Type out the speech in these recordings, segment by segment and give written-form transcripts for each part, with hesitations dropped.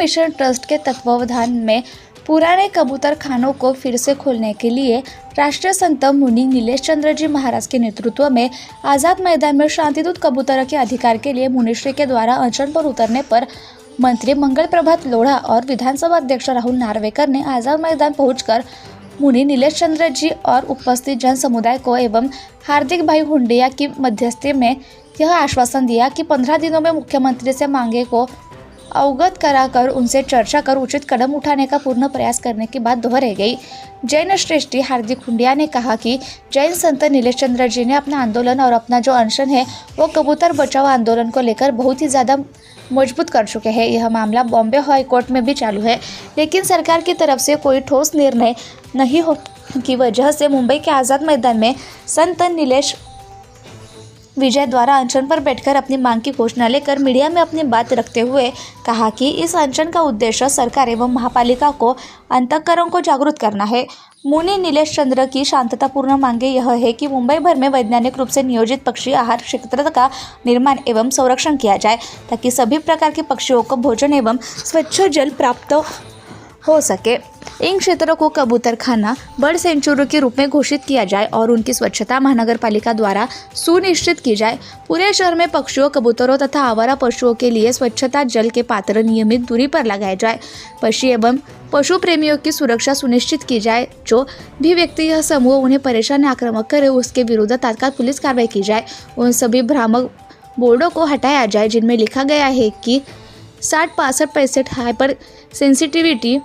Mission trust के तत्वावधान में पुराने कबूतर खानों को फिर से खोलने के लिए राष्ट्रीय संत मुनि नीलेश चंद्र जी महाराज के नेतृत्व में आज़ाद मैदान में शांतिदूत कबूतरों के अधिकार के लिए मुनिश्री के द्वारा अनशन पर उतरने पर मंत्री मंगल प्रभात लोढ़ा और विधानसभा अध्यक्ष राहुल नार्वेकर ने आज़ाद मैदान पहुंचकर मुनि नीलेश चंद्र जी और उपस्थित जन समुदाय को एवं हार्दिक भाई हुंडिया की मध्यस्थी में यह आश्वासन दिया कि 15 दिनों में मुख्यमंत्री से मांगे को अवगत कराकर उनसे चर्चा कर उचित कदम उठाने का पूर्ण प्रयास करने की बात दोहराई गई। जैन श्रेष्ठी हार्दिक हुंडिया ने कहा कि जैन संत नीलेश चंद्र जी ने अपना आंदोलन और अपना जो अनशन है वो कबूतर बचाओ आंदोलन को लेकर बहुत ही ज़्यादा मजबूत कर चुके हैं। यह मामला बॉम्बे हाई कोर्ट में भी चालू है, लेकिन सरकार की तरफ से कोई ठोस निर्णय नहीं हो की वजह से मुंबई के आज़ाद मैदान में संत नीलेश विजय द्वारा अनशन पर बैठकर अपनी मांग की घोषणा लेकर मीडिया में अपनी बात रखते हुए कहा कि इस अनशन का उद्देश्य सरकार एवं महापालिका को अंतःकरण को जागरूक करना है। मुनि नीलेश चंद्र की शांततापूर्ण मांगे यह है कि मुंबई भर में वैज्ञानिक रूप से नियोजित पक्षी आहार क्षेत्र का निर्माण एवं संरक्षण किया जाए ताकि सभी प्रकार के पक्षियों को भोजन एवं स्वच्छ जल प्राप्त हो सके। इन क्षेत्रों को कबूतर खाना बर्ड सेंचुरी के रूप में घोषित किया जाए और उनकी स्वच्छता महानगर पालिका द्वारा सुनिश्चित की जाए। पूरे शहर में पक्षियों, कबूतरों तथा आवारा पशुओं के लिए स्वच्छता जल के पात्र नियमित दूरी पर लगाए जाए। पक्षी एवं पशु प्रेमियों की सुरक्षा सुनिश्चित की जाए। जो भी व्यक्ति या समूह उन्हें परेशान आक्रामक करे उसके विरुद्ध तत्काल पुलिस कार्रवाई की जाए। उन सभी भ्रामक बोर्डों को हटाया जाए जिनमें लिखा गया है कि 60-65 हाइपर सेंसिटिविटी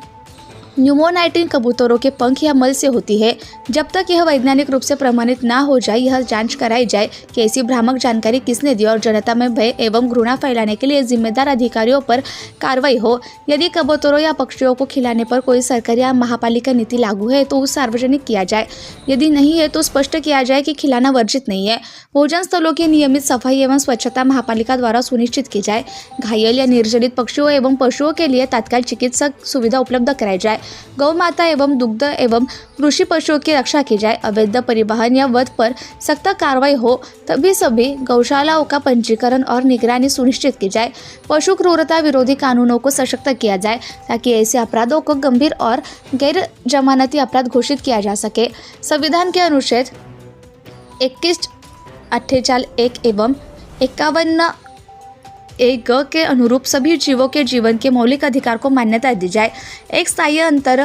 न्यूमोनाइटिन कबूतरों के पंख या मल से होती है। जब तक यह वैज्ञानिक रूप से प्रमाणित ना हो जाए यह जांच कराई जाए कि ऐसी भ्रामक जानकारी किसने दी और जनता में भय एवं घृणा फैलाने के लिए जिम्मेदार अधिकारियों पर कार्रवाई हो। यदि कबूतरों या पक्षियों को खिलाने पर कोई सरकारी या महापालिका नीति लागू है तो उस सार्वजनिक किया जाए। यदि नहीं है तो स्पष्ट किया जाए कि खिलाना वर्जित नहीं है। भोजन स्थलों की नियमित सफाई एवं स्वच्छता महापालिका द्वारा सुनिश्चित की जाए। घायल या निर्जलित पक्षियों एवं पशुओं के लिए तत्काल चिकित्सक सुविधा उपलब्ध कराई जाए। गौ माता एवं दुग्ध एवं कृषि पशुओं की रक्षा की जाए। अवैध परिवहन या वध पर सख्त कार्रवाई हो। तभी सभी गौशालाओं का पंजीकरण और निगरानी सुनिश्चित की जाए। पशु क्रूरता विरोधी कानूनों को सशक्त किया जाए ताकि ऐसे अपराधों को गंभीर और गैर जमानती अपराध घोषित किया जा सके। संविधान के अनुच्छेद 21, 48 एवं 51 एक ग के अनुरूप सभी जीवों के जीवन के मौलिक अधिकार को मान्यता दी जाए। एक स्थायी अंतर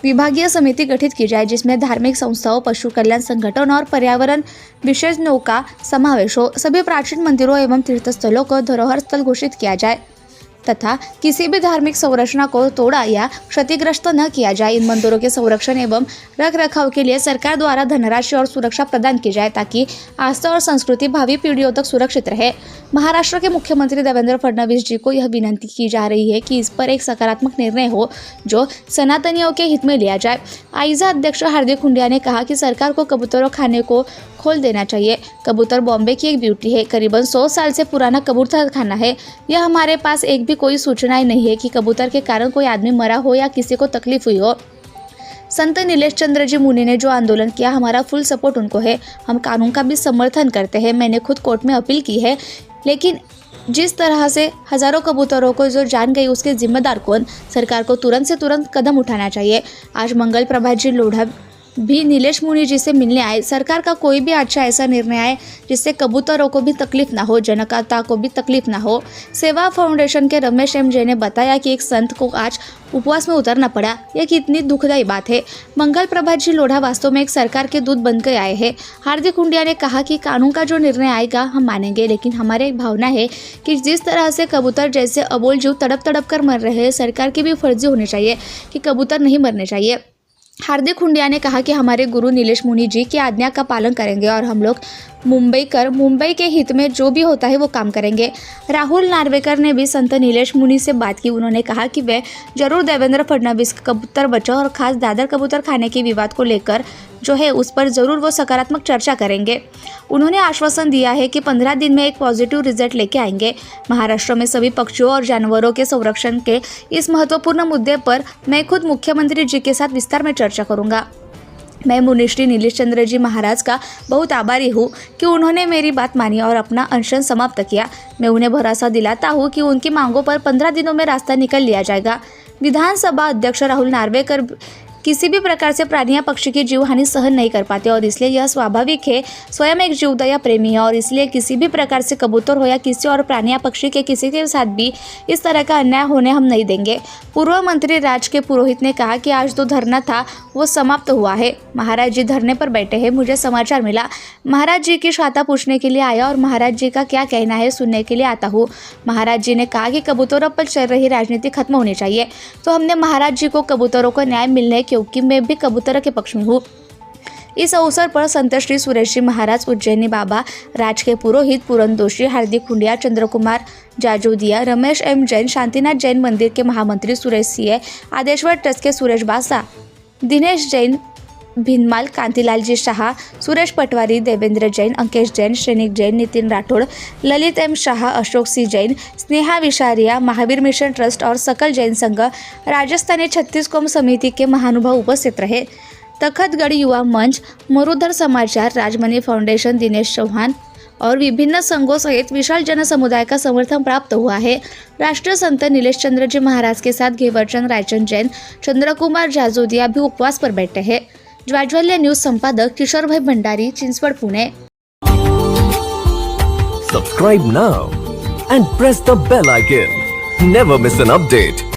विभागीय समिति गठित की जाए जिसमें धार्मिक संस्थाओं, पशु कल्याण संगठन और पर्यावरण विशेषज्ञों का समावेश हो। सभी प्राचीन मंदिरों एवं तीर्थस्थलों को धरोहर स्थल घोषित किया जाए तथा किसी भी धार्मिक संरचना को तोड़ा या क्षतिग्रस्त न किया जाए। इन मंदिरों के संरक्षण एवं रख रखाव के लिए सरकार द्वारा धनराशि और सुरक्षा प्रदान की जाए ताकि आस्था और संस्कृति भावी पीढ़ियों तक सुरक्षित रहे। महाराष्ट्र के मुख्यमंत्री देवेंद्र फडणवीस जी को यह विनती की जा रही है कि इस पर एक सकारात्मक निर्णय हो जो सनातनियों के हित में लिया जाए। आइजा अध्यक्ष हार्दिक हुंडिया ने कहा कि सरकार को कबूतरों खाने को खोल देना चाहिए। कबूतर बॉम्बे की एक ब्यूटी है। करीबन 100 साल से पुराना कबूतर खाना है। यह हमारे पास एक भी कोई सूचनाएं नहीं है कि कबूतर के कारण कोई आदमी मरा हो या किसी को तकलीफ हुई हो। संत नीलेश चंद्र जी मुनि ने जो आंदोलन किया हमारा फुल सपोर्ट उनको है। हम कानून का भी समर्थन करते हैं। मैंने खुद कोर्ट में अपील की है, लेकिन जिस तरह से हजारों कबूतरों को जो जान गई उसके जिम्मेदार कौन? सरकार को तुरंत से तुरंत कदम उठाना चाहिए। आज मंगल प्रभात जी लोढ़ा भी नीलेश मुनि जी से मिलने आए। सरकार का कोई भी अच्छा ऐसा निर्णय आए जिससे कबूतरों को भी तकलीफ ना हो, जनता को भी तकलीफ ना हो। सेवा फाउंडेशन के रमेश एम जैन ने बताया कि एक संत को आज उपवास में उतरना पड़ा। यह कितनी दुखदायी बात है। मंगल प्रभात जी लोढ़ा वास्तव में एक सरकार के दूत बनकर आए हैं। हार्दिक हुंडिया ने कहा कि कानून का जो निर्णय आएगा हम मानेंगे, लेकिन हमारी एक भावना है कि जिस तरह से कबूतर जैसे अबोल जीव तड़प तड़प कर मर रहे हैं, सरकार की भी फर्जी होनी चाहिए कि कबूतर नहीं मरने चाहिए। हार्दिक हुंडिया ने कहा कि हमारे गुरु नीलेश मुनि जी की आज्ञा का पालन करेंगे और हम लोग मुंबई के हित में जो भी होता है वो काम करेंगे। राहुल नार्वेकर ने भी संत नीलेश मुनि से बात की। उन्होंने कहा कि वे जरूर देवेंद्र फडणवीस कबूतर बचाओ और खास दादर कबूतर खाने के विवाद को लेकर जो है उस पर जरूर वो सकारात्मक चर्चा करेंगे। उन्होंने आश्वासन दिया है कि 15 दिन में एक पॉजिटिव रिजल्ट लेके आएंगे। महाराष्ट्र में सभी पक्षियों और जानवरों के संरक्षण के इस महत्वपूर्ण मुद्दे पर मैं खुद मुख्यमंत्री जी के साथ विस्तार में चर्चा करूंगा। मैं मुनिश्री नीलेश चंद्र जी महाराज का बहुत आभारी हूँ कि उन्होंने मेरी बात मानी और अपना अनशन समाप्त किया। मैं उन्हें भरोसा दिलाता हूँ कि उनकी मांगों पर 15 दिनों में रास्ता निकल लिया जाएगा। विधानसभा अध्यक्ष राहुल नार्वेकर किसी भी प्रकार से प्राणी या पक्षी की जीव हानि सहन नहीं कर पाते और इसलिए यह स्वाभाविक है। स्वयं एक जीवदया प्रेमी है और इसलिए किसी भी प्रकार से कबूतर हो या किसी और प्राणी या पक्षी के किसी के साथ भी इस तरह का अन्याय होने हम नहीं देंगे। पूर्व मंत्री राज के पुरोहित ने कहा कि आज जो धरना था वो समाप्त हुआ है। महाराज जी धरने पर बैठे हैं। मुझे समाचार मिला, महाराज जी की शाता पूछने के लिए आया और महाराज जी का क्या कहना है सुनने के लिए आता हूँ। महाराज जी ने कहा कि कबूतरों पर चल रही राजनीति खत्म होनी चाहिए। तो हमने महाराज जी को कबूतरों को न्याय मिलने क्योंकि मैं भी कबूतर के पक्ष में हूँ। इस अवसर पर संत श्री सुरेश जी महाराज, उज्जैनी बाबा, राज के पुरोहित पूरन दोषी, हार्दिक हुंडिया, चंद्रकुमार जाजोदिया, रमेश एम जैन, शांतिनाथ जैन मंदिर के महामंत्री सुरेश सिंह, आदेश्वर ट्रस्ट के सुरेश बासा, दिनेश जैन, भिनमाल, कांतिलाल जी शाह, सुरेश पटवारी, देवेंद्र जैन, अंकेश जैन, श्रेनिक जैन, नितिन राठौड़, ललित एम शाह, अशोक सी जैन, स्नेहा विशारिया, महावीर मिशन ट्रस्ट और सकल जैन संघ, राजस्थानी छत्तीस कौम समिति के महानुभाव उपस्थित रहे। तखतगढ़ युवा मंच, मरुधर समाचार, राजमणि फाउंडेशन, दिनेश चौहान और विभिन्न संघों सहित विशाल जन समुदाय का समर्थन प्राप्त हुआ है। राष्ट्रीय संत नीलेश चंद्र जी महाराज के साथ घेवरचंद रायचंद जैन, चंद्रकुमार जाजोदिया भी उपवास पर बैठे हैं। ज्वाज्वल्य न्यूज संपादक किशोर भाई Bhandari, Chinchwad, Pune. Subscribe now and press the bell icon. Never miss an update.